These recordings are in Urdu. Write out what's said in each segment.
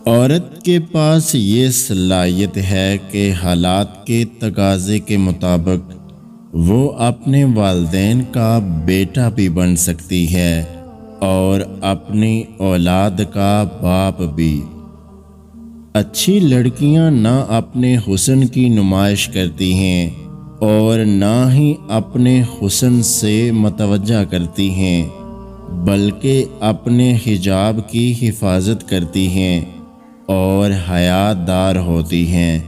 عورت کے پاس یہ صلاحیت ہے کہ حالات کے تقاضے کے مطابق وہ اپنے والدین کا بیٹا بھی بن سکتی ہے اور اپنی اولاد کا باپ بھی۔ اچھی لڑکیاں نہ اپنے حسن کی نمائش کرتی ہیں اور نہ ہی اپنے حسن سے متوجہ کرتی ہیں، بلکہ اپنے حجاب کی حفاظت کرتی ہیں اور حیا دار ہوتی ہیں۔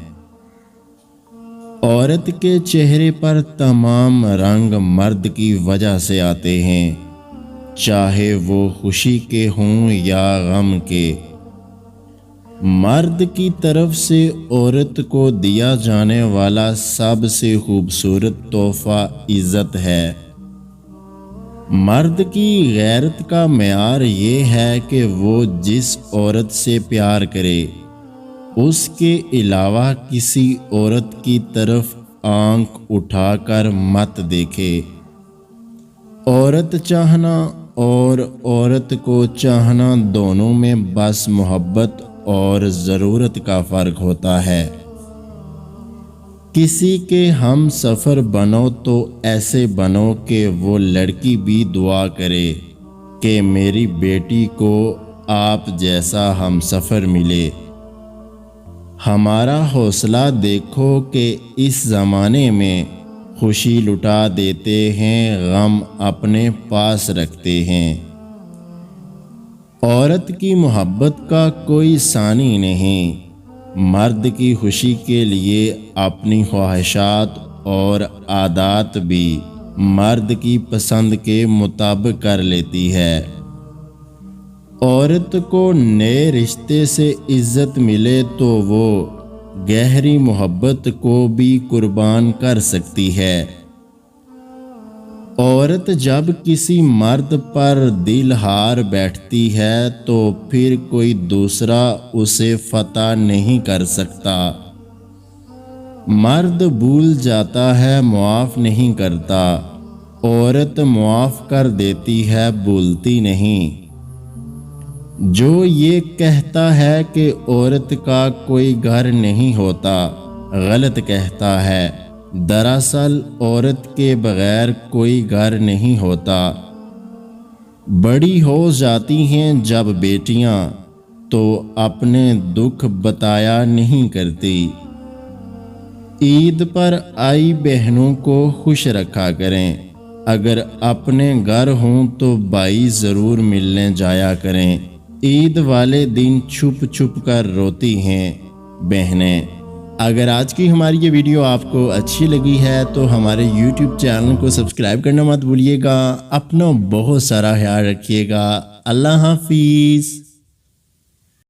عورت کے چہرے پر تمام رنگ مرد کی وجہ سے آتے ہیں، چاہے وہ خوشی کے ہوں یا غم کے۔ مرد کی طرف سے عورت کو دیا جانے والا سب سے خوبصورت تحفہ عزت ہے۔ مرد کی غیرت کا معیار یہ ہے کہ وہ جس عورت سے پیار کرے اس کے علاوہ کسی عورت کی طرف آنکھ اٹھا کر مت دیکھے۔ عورت چاہنا اور عورت کو چاہنا دونوں میں بس محبت اور ضرورت کا فرق ہوتا ہے۔ کسی کے ہم سفر بنو تو ایسے بنو کہ وہ لڑکی بھی دعا کرے کہ میری بیٹی کو آپ جیسا ہم سفر ملے۔ ہمارا حوصلہ دیکھو کہ اس زمانے میں خوشی لٹا دیتے ہیں، غم اپنے پاس رکھتے ہیں۔ عورت کی محبت کا کوئی ثانی نہیں، مرد کی خوشی کے لیے اپنی خواہشات اور عادات بھی مرد کی پسند کے مطابق کر لیتی ہے۔ عورت کو نئے رشتے سے عزت ملے تو وہ گہری محبت کو بھی قربان کر سکتی ہے۔ عورت جب کسی مرد پر دل ہار بیٹھتی ہے تو پھر کوئی دوسرا اسے فتح نہیں کر سکتا۔ مرد بھول جاتا ہے، معاف نہیں کرتا، عورت معاف کر دیتی ہے، بھولتی نہیں۔ جو یہ کہتا ہے کہ عورت کا کوئی گھر نہیں ہوتا، غلط کہتا ہے۔ دراصل عورت کے بغیر کوئی گھر نہیں ہوتا۔ بڑی ہو جاتی ہیں جب بیٹیاں تو اپنے دکھ بتایا نہیں کرتی۔ عید پر آئی بہنوں کو خوش رکھا کریں، اگر اپنے گھر ہوں تو بھائی ضرور ملنے جایا کریں۔ عید والے دن چھپ چھپ کر روتی ہیں بہنیں۔ اگر آج کی ہماری یہ ویڈیو آپ کو اچھی لگی ہے تو ہمارے YouTube چینل کو سبسکرائب کرنا مت بھولیے گا۔ اپنا بہت سارا خیال رکھیے گا۔ اللہ حافظ۔